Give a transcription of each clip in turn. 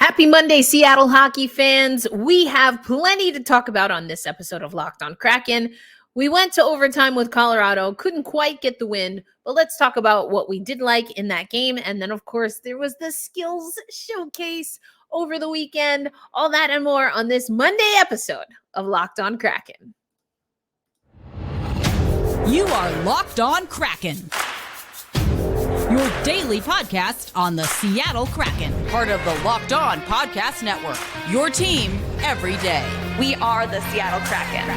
Happy Monday, Seattle hockey fans. We have plenty to talk about on this episode of Locked On Kraken. We went to overtime with Colorado, couldn't quite get the win, but let's talk about what we did like in that game. And then, of course, there was the skills showcase over the weekend. All that and more on this Monday episode of Locked On Kraken. You are Locked On Kraken, your daily podcast on the Seattle Kraken, part of the Locked On Podcast Network, your team every day. We are the Seattle Kraken.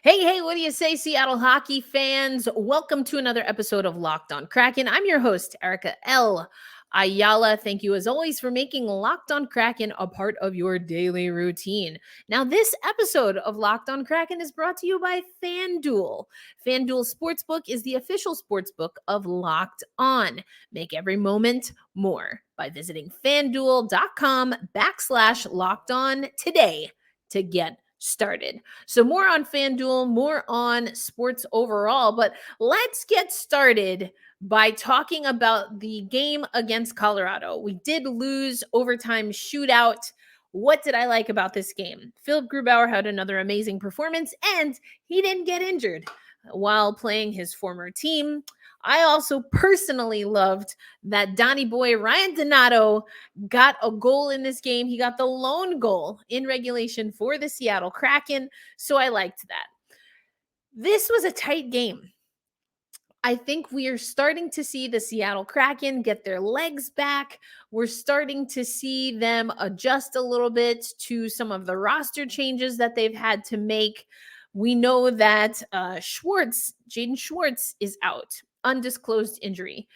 Hey, what do you say, Seattle hockey fans? Welcome to another episode of Locked On Kraken. I'm your host, Erica L. Ayala. Thank you, as always, for making Locked On Kraken a part of your daily routine. Now, this episode of Locked On Kraken is brought to you by FanDuel. FanDuel Sportsbook is the official sportsbook of Locked On. Make every moment more by visiting FanDuel.com/Locked On today to get started. So more on FanDuel, more on sports overall, but let's get started by talking about the game against Colorado. We did lose overtime shootout. What did I like about this game? Philip Grubauer had another amazing performance, and he didn't get injured while playing his former team. I also personally loved that Donnie boy Ryan Donato got a goal in this game. He got the lone goal in regulation for the Seattle Kraken, so I liked that. This was a tight game. I think we are starting to see the Seattle Kraken get their legs back. We're starting to see them adjust a little bit to some of the roster changes that they've had to make. We know that Jaden Schwartz is out. Undisclosed injury.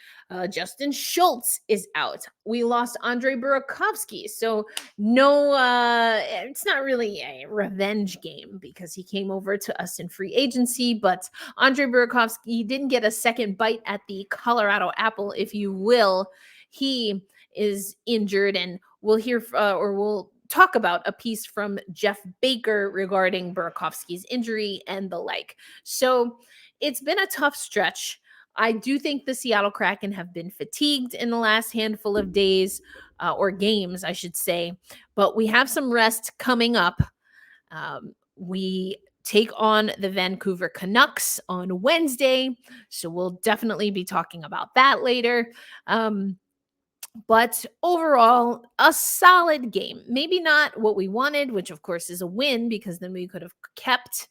Justin Schultz is out. We lost Andre Burakovsky. So no, it's not really a revenge game because he came over to us in free agency, but Andre Burakovsky didn't get a second bite at the Colorado apple, if you will. He is injured, and we'll hear we'll talk about a piece from Jeff Baker regarding Burakovsky's injury and the like. So it's been a tough stretch. I do think the Seattle Kraken have been fatigued in the last handful of days, or games, I should say, but we have some rest coming up. We take on the Vancouver Canucks on Wednesday, so we'll definitely be talking about that later. But overall, a solid game. Maybe not what we wanted, which of course is a win, because then we could have kept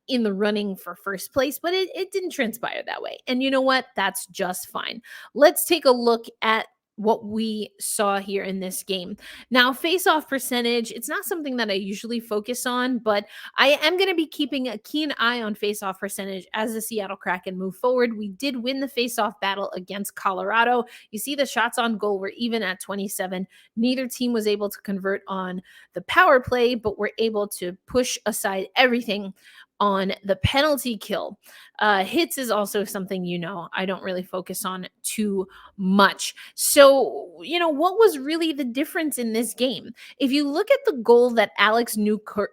in the running for first place, but it didn't transpire that way. And you know what? That's just fine. Let's take a look at what we saw here in this game. Now, face-off percentage, it's not something that I usually focus on, but I am going to be keeping a keen eye on face-off percentage as the Seattle Kraken move forward. We did win the face-off battle against Colorado. You see the shots on goal were even at 27. Neither team was able to convert on the power play, but were able to push aside everything on the penalty kill. Hits is also something, I don't really focus on too much. So, what was really the difference in this game? If you look at the goal that Alex Newhook,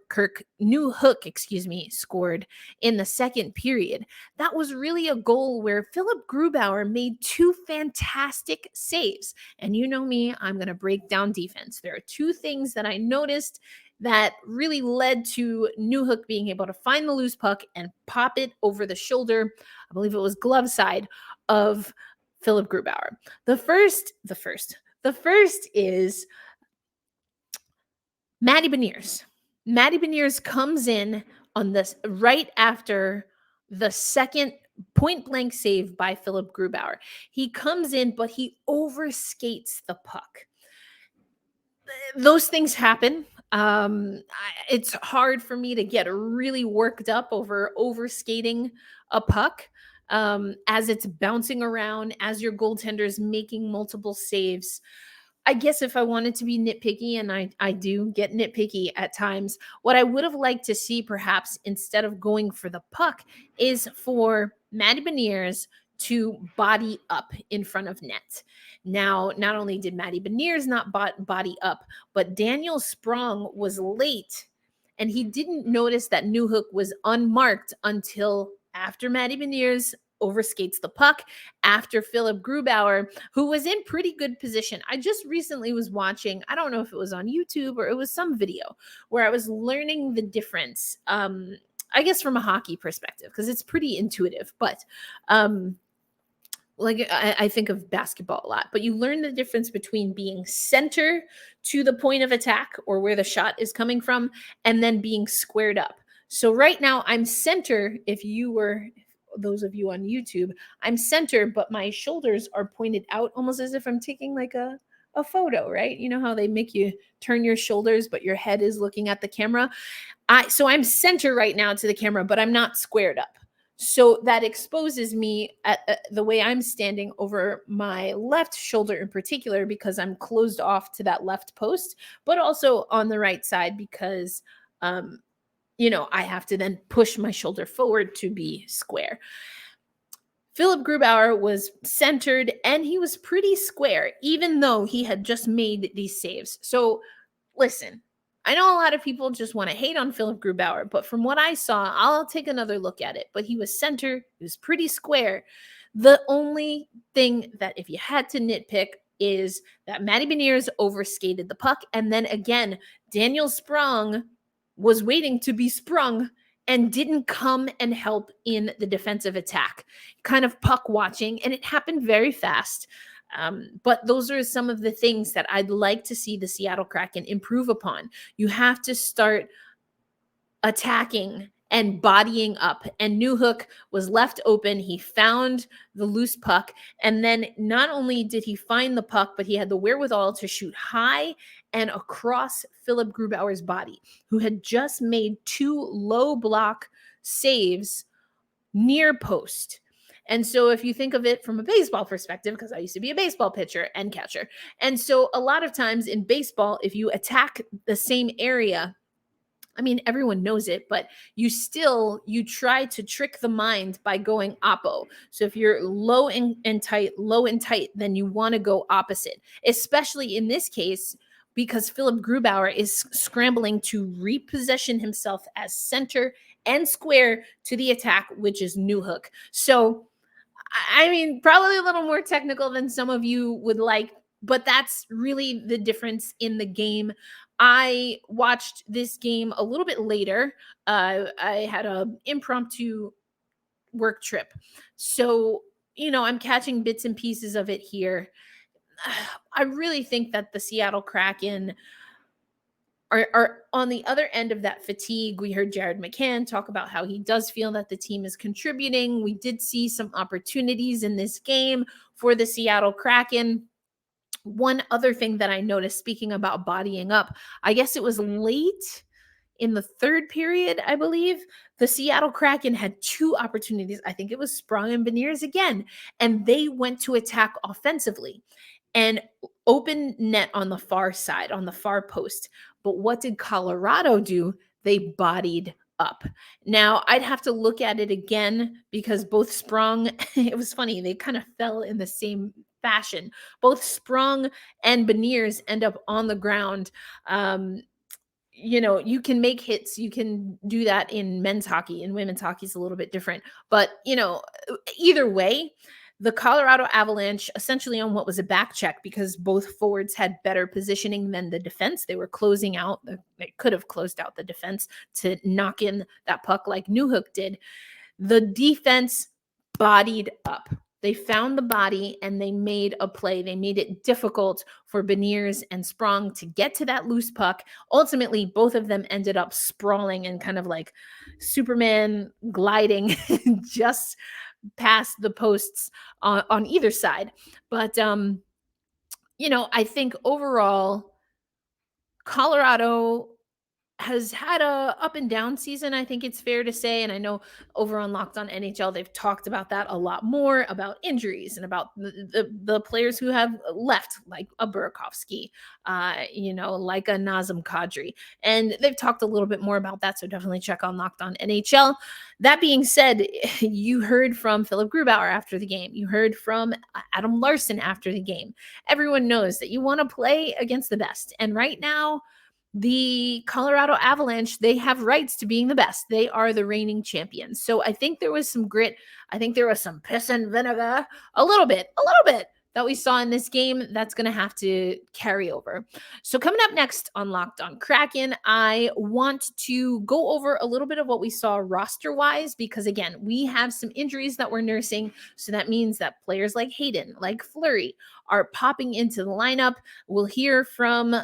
scored in the second period, that was really a goal where Philip Grubauer made two fantastic saves. And you know me, I'm going to break down defense. There are two things that I noticed that really led to Newhook being able to find the loose puck and pop it over the shoulder. I believe it was glove side of Philip Grubauer. The first is Matty Beniers. Matty Beniers comes in on this right after the second point blank save by Philip Grubauer. He comes in, but he overskates the puck. Those things happen. It's hard for me to get really worked up over overskating a puck as it's bouncing around, as your goaltender's making multiple saves. I guess if I wanted to be nitpicky, and I do get nitpicky at times, what I would have liked to see perhaps instead of going for the puck is for Matty Beniers to body up in front of net. Now, not only did Matty Beniers not body up, but Daniel Sprong was late, and he didn't notice that Newhook was unmarked until after Matty Beniers overskates the puck, after Philip Grubauer, who was in pretty good position. I just recently was watching, I don't know if it was on YouTube or it was some video where I was learning the difference, I guess from a hockey perspective, because it's pretty intuitive, but like I think of basketball a lot, but you learn the difference between being center to the point of attack or where the shot is coming from, and then being squared up. So right now I'm center. If you were, those of you on YouTube, I'm center, but my shoulders are pointed out almost as if I'm taking like a photo, right? You know how they make you turn your shoulders, but your head is looking at the camera. So I'm center right now to the camera, but I'm not squared up. So that exposes me at the way I'm standing over my left shoulder in particular, because I'm closed off to that left post, but also on the right side because, I have to then push my shoulder forward to be square. Philip Grubauer was centered and he was pretty square, even though he had just made these saves. So listen, I know a lot of people just want to hate on Philip Grubauer, but from what I saw, I'll take another look at it. But he was centered, he was pretty square. The only thing that if you had to nitpick is that Matty Beniers overskated the puck. And then again, Daniel Sprong was waiting to be sprung and didn't come and help in the defensive attack, kind of puck watching. And it happened very fast. But those are some of the things that I'd like to see the Seattle Kraken improve upon. You have to start attacking and bodying up. And Newhook was left open. He found the loose puck. And then not only did he find the puck, but he had the wherewithal to shoot high and across Philip Grubauer's body, who had just made 2 low block saves near post. And so if you think of it from a baseball perspective, because I used to be a baseball pitcher and catcher. And so a lot of times in baseball, if you attack the same area, I mean, everyone knows it, but you try to trick the mind by going oppo. So if you're low and tight, then you want to go opposite, especially in this case, because Philip Grubauer is scrambling to reposition himself as center and square to the attack, which is Newhook. So, I mean, probably a little more technical than some of you would like, but that's really the difference in the game. I watched this game a little bit later. I had an impromptu work trip. So, I'm catching bits and pieces of it here. I really think that the Seattle Kraken are on the other end of that fatigue. We heard Jared McCann talk about how he does feel that the team is contributing. We did see some opportunities in this game for the Seattle Kraken. One other thing that I noticed, speaking about bodying up, I guess it was late in the third period, I believe, the Seattle Kraken had 2 opportunities. I think it was Sprong and Beniers again, and they went to attack offensively and open net on the far side, on the far post. But what did Colorado do? They bodied up. Now, I'd have to look at it again because both Sprong, it was funny, they kind of fell in the same fashion. Both Sprong and Beniers end up on the ground. You can make hits. You can do that in men's hockey. In women's hockey is a little bit different. But, either way, the Colorado Avalanche, essentially on what was a back check, because both forwards had better positioning than the defense. They were closing out. They could have closed out the defense to knock in that puck like Newhook did. The defense bodied up. They found the body and they made a play. They made it difficult for Beniers and Sprong to get to that loose puck. Ultimately, both of them ended up sprawling and kind of like Superman gliding just past the posts on either side. But, I think overall, Colorado has had a up and down season, I think it's fair to say. And I know over on Locked On NHL, they've talked about that a lot more, about injuries and about the players who have left, like a Burakovsky, like a Nazem Kadri. And they've talked a little bit more about that. So definitely check on Locked On NHL. That being said, you heard from Philip Grubauer after the game. You heard from Adam Larson after the game. Everyone knows that you want to play against the best. And right now, the Colorado Avalanche, they have rights to being the best. They are the reigning champions. So I think there was some grit. I think there was some piss and vinegar, a little bit that we saw in this game that's going to have to carry over. So coming up next on Locked On Kraken, I want to go over a little bit of what we saw roster-wise, because again, we have some injuries that we're nursing. So that means that players like Hayden, like Fleury, are popping into the lineup. We'll hear from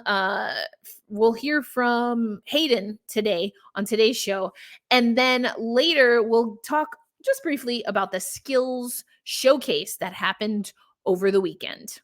Hayden today on today's show. And then later we'll talk just briefly about the skills showcase that happened over the weekend.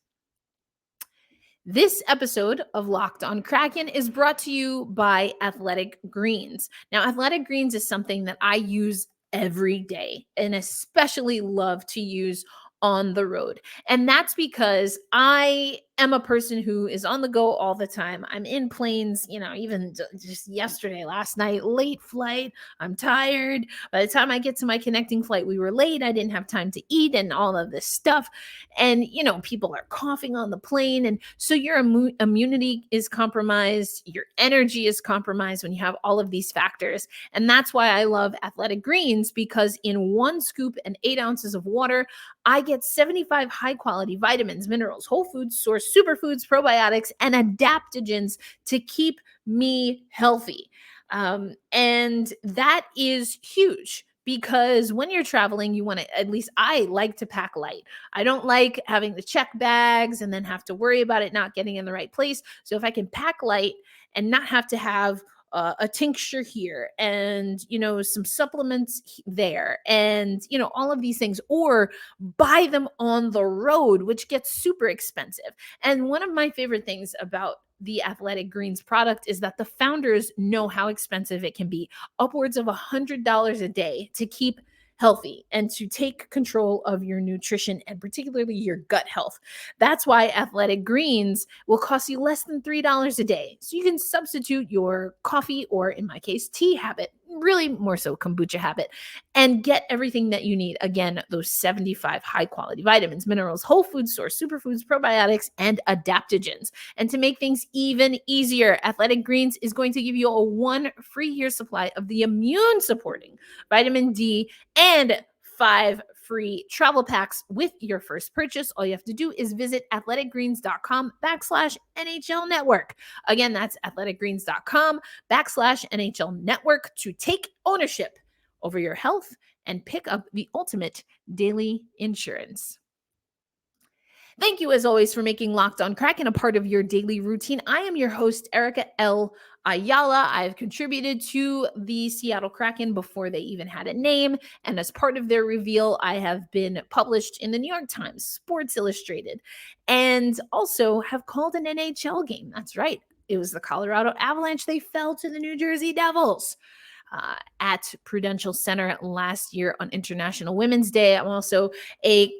This episode of Locked On Kraken is brought to you by Athletic Greens. Now, Athletic Greens is something that I use every day and especially love to use on the road. And that's because I am a person who is on the go all the time. I'm in planes, even just yesterday, last night, late flight. I'm tired. By the time I get to my connecting flight, we were late. I didn't have time to eat and all of this stuff. And, people are coughing on the plane. And so your immunity is compromised. Your energy is compromised when you have all of these factors. And that's why I love Athletic Greens, because in 1 scoop and 8 ounces of water, I get 75 high-quality vitamins, minerals, whole foods source, superfoods, probiotics, and adaptogens to keep me healthy. And that is huge, because when you're traveling, you want to, at least I like to pack light. I don't like having to check bags and then have to worry about it not getting in the right place. So if I can pack light and not have to have a tincture here and, some supplements there and, all of these things, or buy them on the road, which gets super expensive. And one of my favorite things about the Athletic Greens product is that the founders know how expensive it can be, upwards of $100 a day to keep healthy and to take control of your nutrition and particularly your gut health. That's why Athletic Greens will cost you less than $3 a day. So you can substitute your coffee, or in my case, tea habit, really more so kombucha habit, and get everything that you need. Again, those 75 high quality vitamins, minerals, whole food source, superfoods, probiotics, and adaptogens. And to make things even easier, Athletic Greens is going to give you a 1 free year supply of the immune supporting vitamin D and 5 free travel packs with your first purchase. All you have to do is visit athleticgreens.com/NHL network. Again, that's athleticgreens.com/NHL network to take ownership over your health and pick up the ultimate daily insurance. Thank you, as always, for making Locked On Kraken a part of your daily routine. I am your host, Erica L. Ayala. I've contributed to the Seattle Kraken before they even had a name. And as part of their reveal, I have been published in the New York Times, Sports Illustrated, and also have called an NHL game. That's right. It was the Colorado Avalanche. They fell to the New Jersey Devils at Prudential Center last year on International Women's Day. I'm also a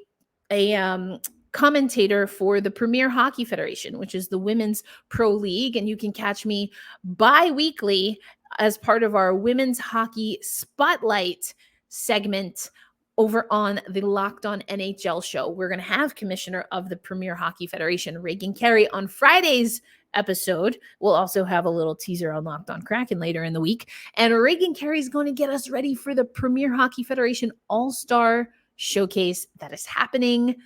commentator for the Premier Hockey Federation, which is the women's pro league. And you can catch me bi-weekly as part of our Women's Hockey Spotlight segment over on the Locked On NHL show. We're going to have Commissioner of the Premier Hockey Federation, Reagan Carey, on Friday's episode. We'll also have a little teaser on Locked On Kraken later in the week. And Reagan Carey is going to get us ready for the Premier Hockey Federation All-Star Showcase that is happening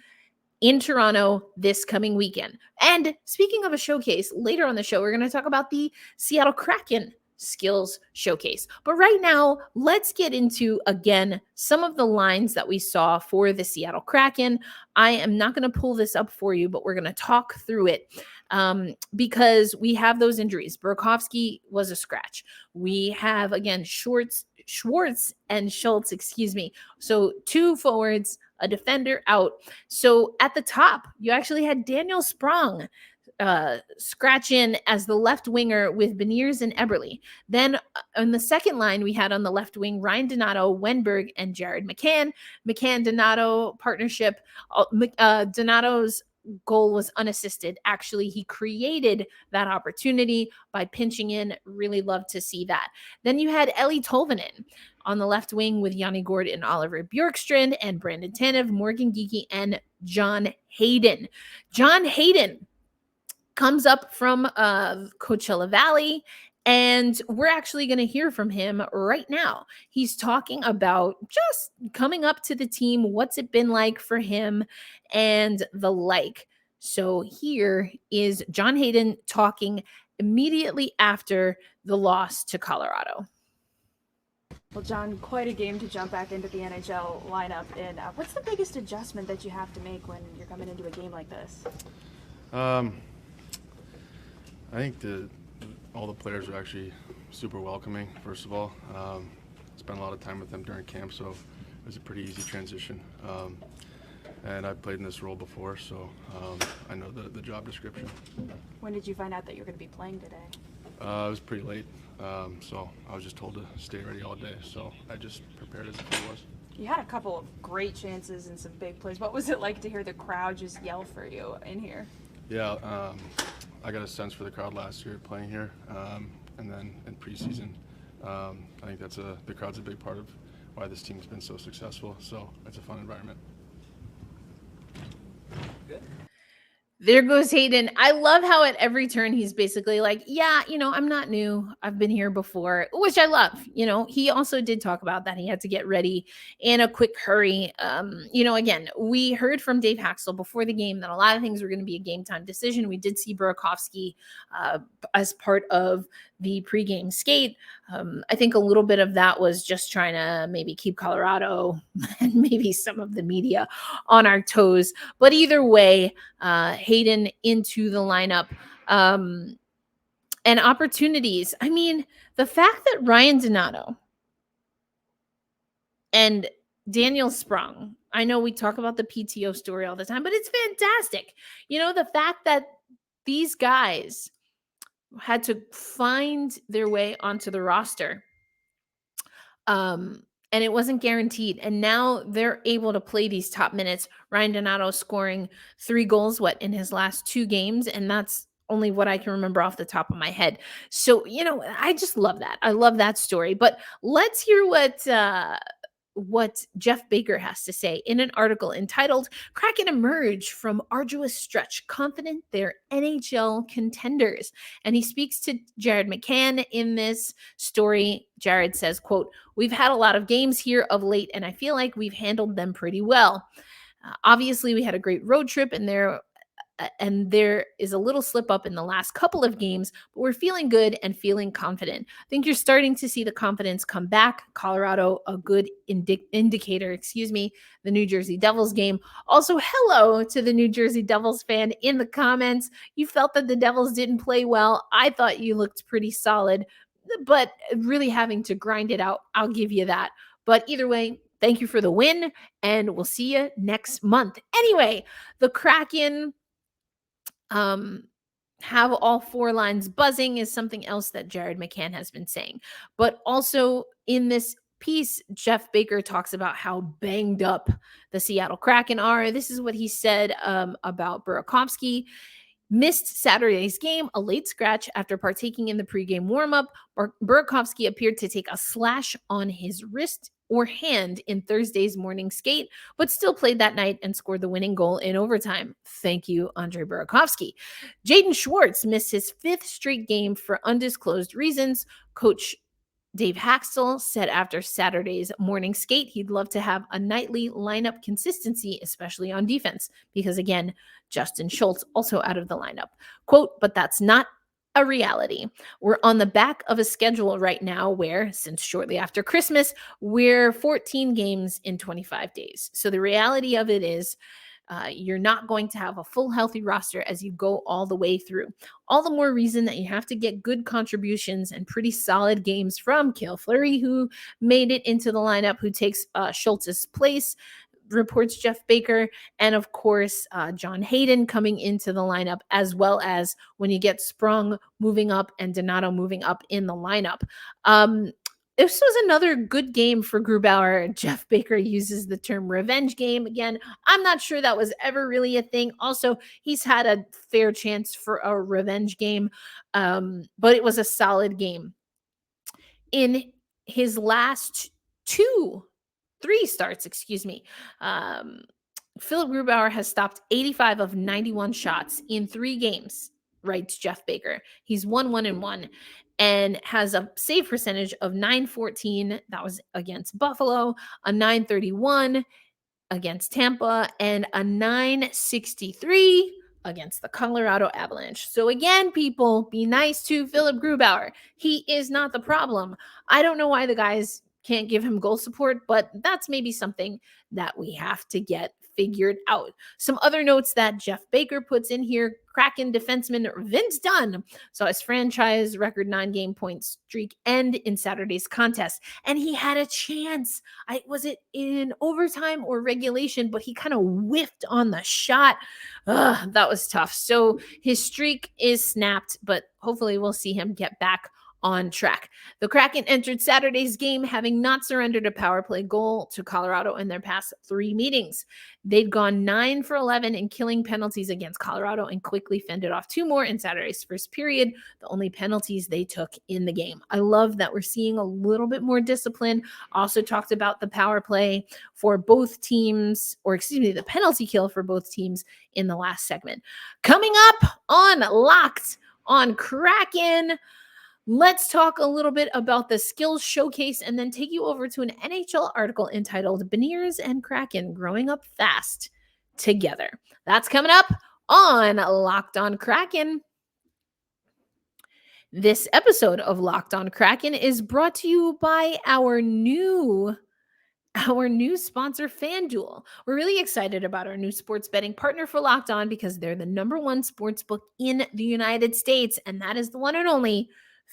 in Toronto this coming weekend. And speaking of a showcase, later on the show, we're going to talk about the Seattle Kraken skills showcase. But right now, let's get into, again, some of the lines that we saw for the Seattle Kraken. I am not going to pull this up for you, but we're going to talk through it because we have those injuries. Burakovsky was a scratch. We have, again, Schwartz and Schultz, So 2 forwards, a defender out. So at the top, you actually had Daniel Sprong scratch in as the left winger with Beniers and Eberle. Then on the second line, we had on the left wing Ryan Donato, Wenberg, and Jared McCann. McCann-Donato partnership. Donato's goal was unassisted. Actually, he created that opportunity by pinching in. Really love to see that. Then you had Ellie Tolvanen on the left wing with Yanni Gord and Oliver Bjorkstrand and Brandon Tanev, Morgan Geekie, and John Hayden. John Hayden comes up from Coachella Valley, and we're actually going to hear from him right now. He's talking about just coming up to the team, what's it been like for him, and the like. So here is John Hayden talking immediately after the loss to Colorado. Well, John, quite a game to jump back into the NHL lineup. And what's the biggest adjustment that you have to make when you're coming into a game like this? I think all the players are actually super welcoming, first of all. Spent a lot of time with them during camp, so it was a pretty easy transition. And I've played in this role before, so I know the job description. When did you find out that you're going to be playing today? It was pretty late, so I was just told to stay ready all day, so I just prepared as if it was. You had a couple of great chances and some big plays. What was it like to hear the crowd just yell for you in here? Yeah, I got a sense for the crowd last year playing here, and then in preseason. I think the crowd's a big part of why this team's been so successful, so it's a fun environment. Good. There goes Hayden. I love how at every turn he's basically like, yeah, I'm not new. I've been here before, which I love. He also did talk about that he had to get ready in a quick hurry. Again, we heard from Dave Haxel before the game that a lot of things were going to be a game time decision. We did see Burakovsky as part of the pregame skate. I think a little bit of that was just trying to maybe keep Colorado and maybe some of the media on our toes. But either way, Hayden into the lineup and opportunities. I mean, the fact that Ryan Donato and Daniel Sprung, I know we talk about the PTO story all the time, but it's fantastic. The fact that these guys had to find their way onto the roster. And it wasn't guaranteed. And now they're able to play these top minutes. Ryan Donato scoring 3 goals, in his last 2 games. And that's only what I can remember off the top of my head. So, I just love that. I love that story. But let's hear what Jeff Baker has to say in an article entitled "Kraken Emerge from Arduous Stretch, Confident They're NHL Contenders." And he speaks to Jared McCann in this story. Jared says, quote, "We've had a lot of games here of late, and I feel like we've handled them pretty well. Obviously, we had a great road trip, and there is a little slip up in the last couple of games, but we're feeling good and feeling confident. I think you're starting to see the confidence come back. Colorado, a good indicator, the New Jersey Devils game. Also, hello to the New Jersey Devils fan in the comments. You felt that the Devils didn't play well. I thought you looked pretty solid, but really having to grind it out. I'll give you that. But either way, thank you for the win, and we'll see you next month." Anyway, the Kraken have all 4 lines buzzing is something else that Jared McCann has been saying. But also in this piece, Jeff Baker talks about how banged up the Seattle Kraken are. This is what he said about Burakovsky. Missed Saturday's game, a late scratch after partaking in the pregame warmup. Burakovsky appeared to take a slash on his wrist or hand in Thursday's morning skate, but still played that night and scored the winning goal in overtime. Thank you, Andre Burakovsky. Jaden Schwartz missed his 5th straight game for undisclosed reasons. Coach Dave Haxel said after Saturday's morning skate, he'd love to have a nightly lineup consistency, especially on defense, because again, Justin Schultz also out of the lineup. Quote, "But that's not a reality. We're on the back of a schedule right now where, since shortly after Christmas, we're 14 games in 25 days. So the reality of it is you're not going to have a full healthy roster as you go all the way through. All the more reason that you have to get good contributions and pretty solid games from Cale Fleury, who made it into the lineup, who takes Schultz's place. reports Jeff Baker, and of course, John Hayden coming into the lineup, as well as when you get Sprung moving up and Donato moving up in the lineup. This was another good game for Grubauer. Jeff Baker uses the term revenge game. Again, I'm not sure that was ever really a thing. Also, he's had a fair chance for a revenge game, but it was a solid game. In his last three starts, Philip Grubauer has stopped 85 of 91 shots in 3 games, writes Jeff Baker. He's 1-1-1 and has a save percentage of .914. That was against Buffalo, a .931 against Tampa, and a .963 against the Colorado Avalanche. So again, people, be nice to Philip Grubauer. He is not the problem. I don't know why the guys can't give him goal support, but that's maybe something that we have to get figured out. Some other notes that Jeff Baker puts in here: Kraken defenseman Vince Dunn saw his franchise record 9-game point streak end in Saturday's contest, and he had a chance. Was it in overtime or regulation? But he kind of whiffed on the shot. That was tough. So his streak is snapped, but hopefully we'll see him get back on track. The Kraken entered Saturday's game having not surrendered a power play goal to Colorado in their past 3 meetings. They'd gone 9 for 11 in killing penalties against Colorado and quickly fended off 2 more in Saturday's first period, the only penalties they took in the game. I love that we're seeing a little bit more discipline. Also talked about the power play for both teams, the penalty kill for both teams in the last segment. Coming up on Locked on Kraken, let's talk a little bit about the skills showcase and then take you over to an NHL article entitled Beniers and Kraken Growing Up Fast Together. That's coming up on Locked on Kraken. This episode of Locked on Kraken is brought to you by our new sponsor, FanDuel. We're really excited about our new sports betting partner for Locked On because they're the #1 sports book in the United States, and that is the one and only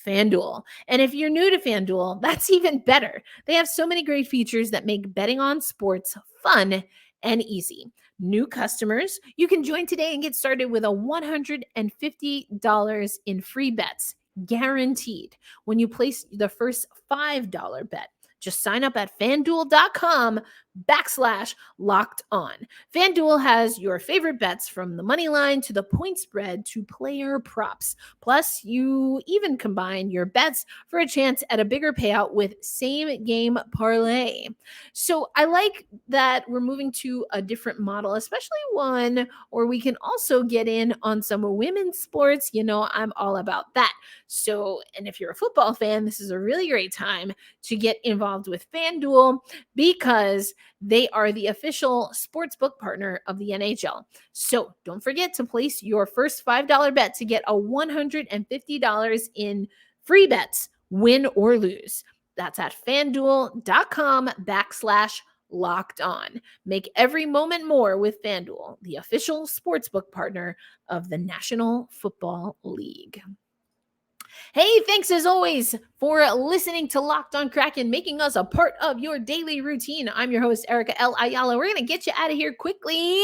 FanDuel. And if you're new to FanDuel, that's even better. They have so many great features that make betting on sports fun and easy. New customers, you can join today and get started with a $150 in free bets, guaranteed, when you place the first $5 bet. Just sign up at FanDuel.com/locked-on. FanDuel has your favorite bets from the money line to the point spread to player props. Plus, you even combine your bets for a chance at a bigger payout with same game parlay. So I like that we're moving to a different model, especially one where we can also get in on some women's sports. You know, I'm all about that. So, and if you're a football fan, this is a really great time to get involved with FanDuel because they are the official sportsbook partner of the NHL. So don't forget to place your first $5 bet to get a $150 in free bets, win or lose. That's at FanDuel.com/locked-on. Make every moment more with FanDuel, the official sportsbook partner of the National Football League. Hey, thanks as always for listening to Locked on Kraken, making us a part of your daily routine. I'm your host, Erica L. Ayala. We're going to get you out of here quickly.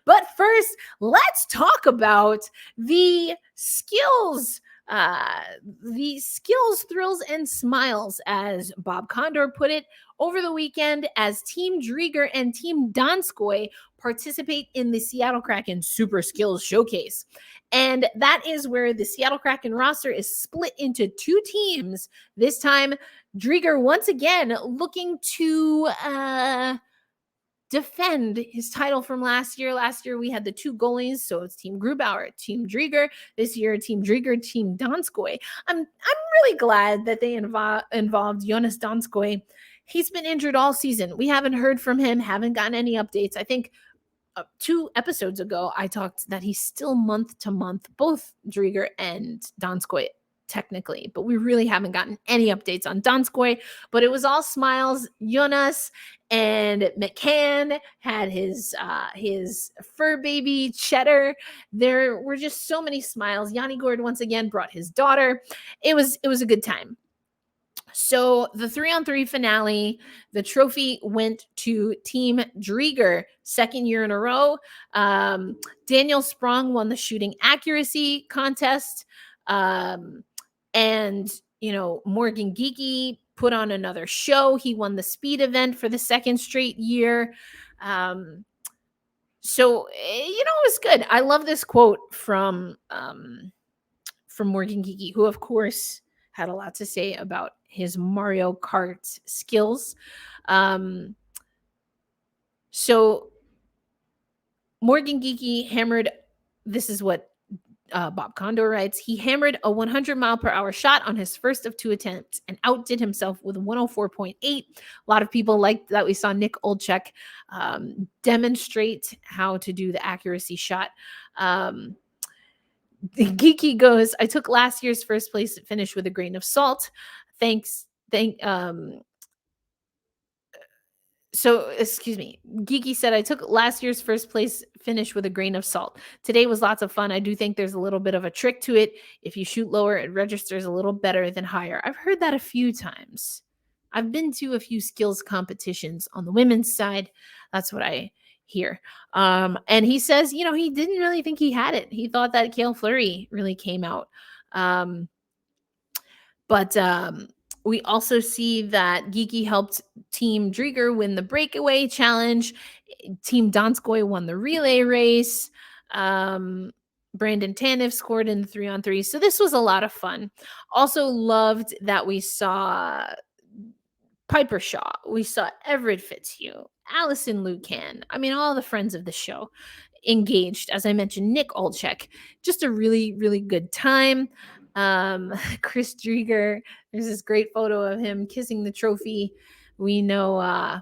But first, let's talk about the skills. Thrills, and smiles, as Bob Condor put it, over the weekend as Team Drieger and Team Donskoy participate in the Seattle Kraken Super Skills Showcase. And that is where the Seattle Kraken roster is split into 2 teams. This time, Drieger once again looking to defend his title from last year. Last year, we had the 2 goalies, so it's Team Grubauer, Team Drieger. This year, Team Drieger, Team Donskoy. I'm really glad that they involved Jonas Donskoy. He's been injured all season. We haven't heard from him, haven't gotten any updates. I think 2 episodes ago, I talked that he's still month to month, both Drieger and Donskoy technically, but we really haven't gotten any updates on Donskoy. But it was all smiles. Jonas and McCann had his fur baby Cheddar. There were just so many smiles. Yanni Gord once again brought his daughter. It was a good time. So the 3-on-3 finale, the trophy went to Team Drieger, second year in a row. Daniel Sprong won the shooting accuracy contest. And, Morgan Geeky put on another show. He won the speed event for the second straight year. So, it was good. I love this quote from Morgan Geeky, who, of course, had a lot to say about his Mario Kart skills. So Morgan Geeky hammered, this is what Bob Condor writes, he hammered a 100-mile-per-hour shot on his first of 2 attempts and outdid himself with 104.8. A lot of people liked that we saw Nick Olczyk demonstrate how to do the accuracy shot. Geeky goes, I took last year's first place finish with a grain of salt. Excuse me. Geeky said, I took last year's first place finish with a grain of salt. Today was lots of fun. I do think there's a little bit of a trick to it. If you shoot lower, it registers a little better than higher. I've heard that a few times. I've been to a few skills competitions on the women's side. That's what I hear. And he says, he didn't really think he had it. He thought that Cale Fleury really came out. But we also see that Geeky helped Team Drieger win the breakaway challenge. Team Donskoy won the relay race. Brandon Tanev scored in the 3-on-3. So this was a lot of fun. Also loved that we saw Piper Shaw. We saw Everett Fitzhugh, Allison Lucan. I mean, all the friends of the show engaged. As I mentioned, Nick Olczyk. Just a really, really good time. Chris Drieger, there's this great photo of him kissing the trophy. We know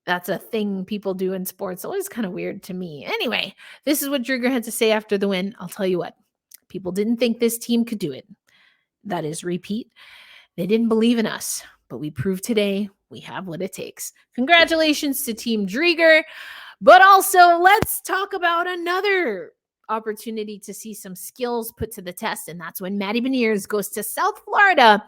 that's a thing people do in sports. Always kind of weird to me. Anyway, this is what Drieger had to say after the win. I'll tell you what, people didn't think this team could do it. That is, repeat, they didn't believe in us, but we proved today we have what it takes. Congratulations to Team Drieger. But also, let's talk about another opportunity to see some skills put to the test, and that's when Maddie Beniers goes to South Florida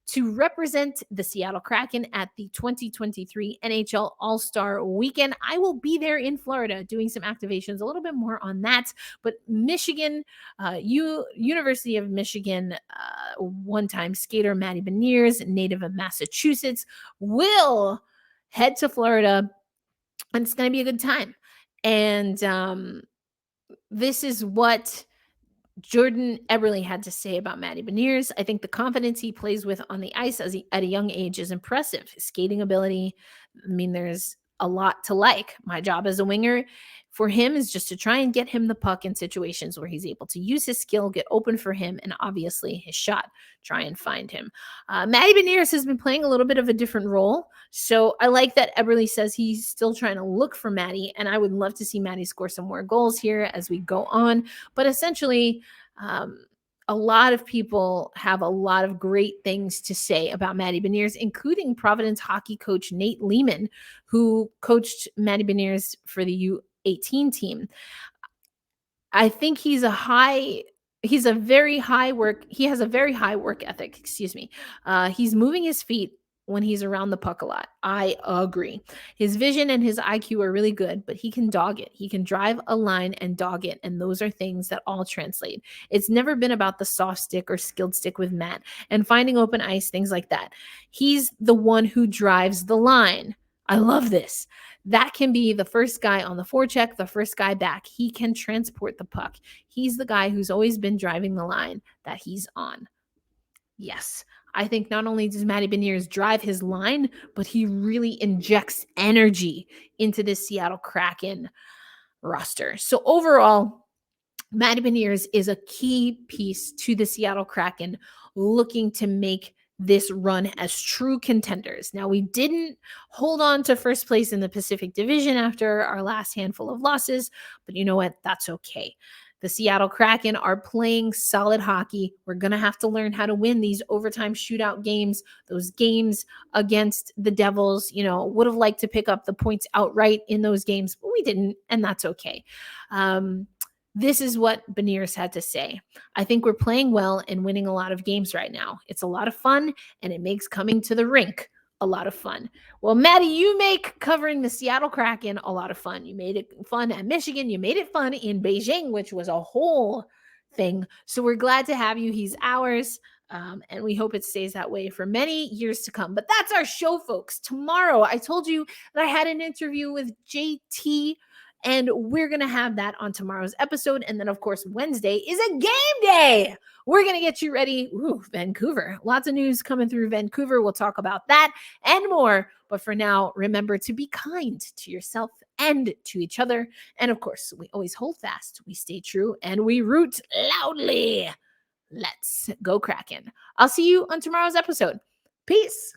to represent the Seattle Kraken at the 2023 NHL All-Star Weekend. I will be there in Florida doing some activations, a little bit more on that. But Michigan, University of Michigan, one-time skater Maddie Beniers, native of Massachusetts, will head to Florida, and it's going to be a good time. And this is what Jordan Eberle had to say about Maddie Beniers. I think the confidence he plays with on the ice at a young age is impressive. His skating ability, there's a lot to like. My job as a winger for him is just to try and get him the puck in situations where he's able to use his skill, get open for him, and obviously his shot, try and find him. Maddie Beniers has been playing a little bit of a different role, so I like that Eberle says he's still trying to look for Maddie, and I would love to see Maddie score some more goals here as we go on. But essentially, a lot of people have a lot of great things to say about Maddie Beniers, including Providence hockey coach Nate Lehman, who coached Maddie Beniers for the U18 team. I think he has a very high work ethic, he's moving his feet when he's around the puck a lot. I agree. His vision and his IQ are really good, but he can dog it. He can drive a line and dog it, and those are things that all translate. It's never been about the soft stick or skilled stick with Matt and finding open ice, things like that. He's the one who drives the line. I love this. That can be the first guy on the forecheck, the first guy back. He can transport the puck. He's the guy who's always been driving the line that he's on. Yes, I think not only does Maddie Beniers drive his line, but he really injects energy into the Seattle Kraken roster. So overall, Maddie Beniers is a key piece to the Seattle Kraken looking to make this run as true contenders. Now, we didn't hold on to first place in the Pacific Division after our last handful of losses, but you know what? That's okay. The Seattle Kraken are playing solid hockey. We're going to have to learn how to win these overtime shootout games, those games against the Devils. Would have liked to pick up the points outright in those games, but we didn't, and that's okay. This is what Beniers had to say. I think we're playing well and winning a lot of games right now. It's a lot of fun, and it makes coming to the rink a lot of fun. Well, Maddie, you make covering the Seattle Kraken a lot of fun. You made it fun at Michigan. You made it fun in Beijing, which was a whole thing. So we're glad to have you. He's ours. And we hope it stays that way for many years to come. But that's our show, folks. Tomorrow, I told you that I had an interview with JT, and we're going to have that on tomorrow's episode. And then, of course, Wednesday is a game day. We're going to get you ready. Ooh, Vancouver. Lots of news coming through Vancouver. We'll talk about that and more. But for now, remember to be kind to yourself and to each other. And of course, we always hold fast, we stay true, and we root loudly. Let's go Kraken. I'll see you on tomorrow's episode. Peace.